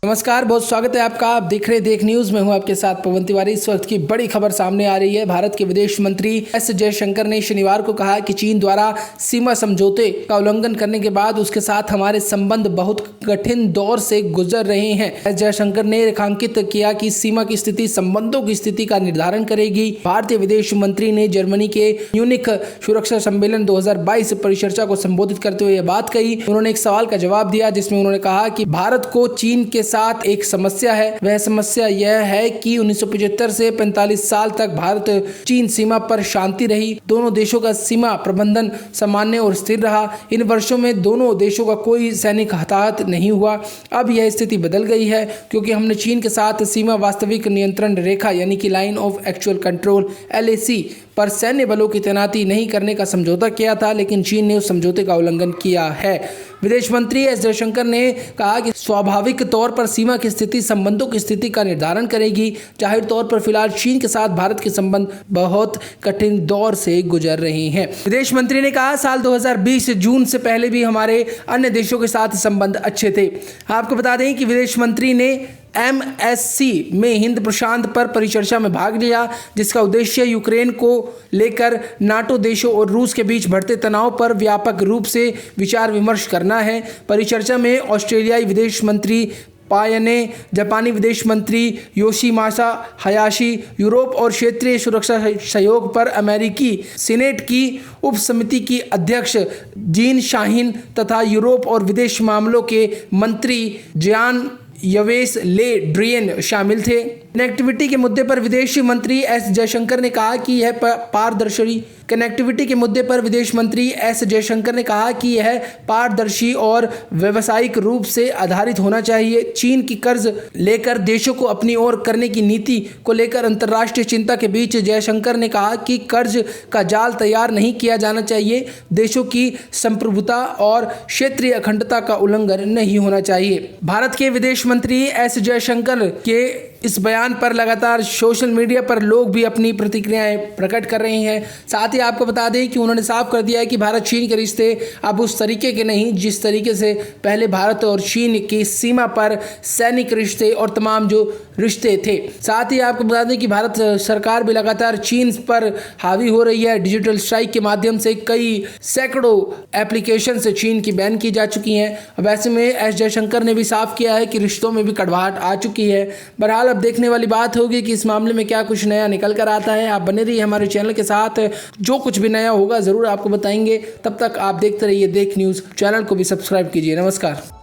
नमस्कार, बहुत स्वागत है आपका। आप देख रहे देख न्यूज में हूं आपके साथ पवन तिवारी। इस वक्त की बड़ी खबर सामने आ रही है। भारत के विदेश मंत्री एस जयशंकर ने शनिवार को कहा कि चीन द्वारा सीमा समझौते का उल्लंघन करने के बाद उसके साथ हमारे संबंध बहुत कठिन दौर से गुजर रहे हैं। एस जयशंकर ने रेखांकित किया कि सीमा की स्थिति संबंधों की स्थिति का निर्धारण करेगी। भारतीय विदेश मंत्री ने जर्मनी के म्यूनिख सुरक्षा सम्मेलन 2022 परिचर्चा को संबोधित करते हुए यह बात कही। उन्होंने एक सवाल का जवाब दिया जिसमें उन्होंने कहा कि भारत को चीन के साथ एक समस्या है। वह समस्या यह है कि 1975 से 45 साल तक भारत चीन सीमा पर शांति रही। दोनों देशों का सीमा प्रबंधन सामान्य और स्थिर रहा। इन वर्षों में दोनों देशों का कोई सैनिक हताहत नहीं हुआ। अब यह स्थिति बदल गई है क्योंकि हमने चीन के साथ सीमा वास्तविक नियंत्रण रेखा यानी कि line of actual control LAC पर सैन्य बलों की तैनाती नहीं करने का समझौता किया था, लेकिन चीन ने उस समझौते का उल्लंघन किया है। विदेश मंत्री एस जयशंकर ने कहा कि स्वाभाविक तौर पर सीमा की स्थिति संबंधों की स्थिति का निर्धारण करेगी। जाहिर तौर पर फिलहाल चीन के साथ भारत के संबंध बहुत कठिन दौर से गुजर रहे हैं। विदेश मंत्री ने कहा, साल 2020 जून से पहले भी हमारे अन्य देशों के साथ संबंध अच्छे थे। आपको बता दें कि विदेश मंत्री ने MSC में हिंद प्रशांत पर परिचर्चा में भाग लिया, जिसका उद्देश्य यूक्रेन को लेकर नाटो देशों और रूस के बीच बढ़ते तनाव पर व्यापक रूप से विचार विमर्श करना है। परिचर्चा में ऑस्ट्रेलियाई विदेश मंत्री पायने, जापानी विदेश मंत्री योशिमासा हयाशी, यूरोप और क्षेत्रीय सुरक्षा सहयोग पर अमेरिकी सीनेट की उप समिति की अध्यक्ष जीन शाहीन तथा यूरोप और विदेश मामलों के मंत्री जॉन यवेस ले ड्रियन शामिल थे। कनेक्टिविटी के मुद्दे पर विदेश मंत्री एस जयशंकर ने कहा कि यह पारदर्शी और व्यावसायिक रूप से आधारित होना चाहिए। चीन की कर्ज लेकर देशों को अपनी ओर करने की नीति को लेकर अंतर्राष्ट्रीय चिंता के बीच जयशंकर ने कहा कि कर्ज का जाल तैयार नहीं किया जाना चाहिए। देशों की संप्रभुता और क्षेत्रीय अखंडता का उल्लंघन नहीं होना चाहिए। भारत के विदेश मंत्री एस जयशंकर के इस बयान पर लगातार सोशल मीडिया पर लोग भी अपनी प्रतिक्रियाएं प्रकट कर रहे हैं। साथ ही आपको बता दें कि उन्होंने साफ कर दिया है कि भारत चीन के रिश्ते अब उस तरीके के नहीं जिस तरीके से पहले भारत और चीन की सीमा पर सैनिक रिश्ते और तमाम जो रिश्ते थे। साथ ही आपको बता दें कि भारत सरकार भी लगातार चीन पर हावी हो रही है। डिजिटल स्ट्राइक के माध्यम से कई सैकड़ों एप्लीकेशन से चीन की बैन की जा चुकी हैं। अब ऐसे में एस जयशंकर ने भी साफ किया है कि रिश्तों में भी कड़वाहट आ चुकी है। बहरहाल अब देखने वाली बात होगी कि इस मामले में क्या कुछ नया निकल कर आता है। आप बने रहिए हमारे चैनल के साथ, जो कुछ भी नया होगा ज़रूर आपको बताएंगे। तब तक आप देखते रहिए देख न्यूज़। चैनल को भी सब्सक्राइब कीजिए। नमस्कार।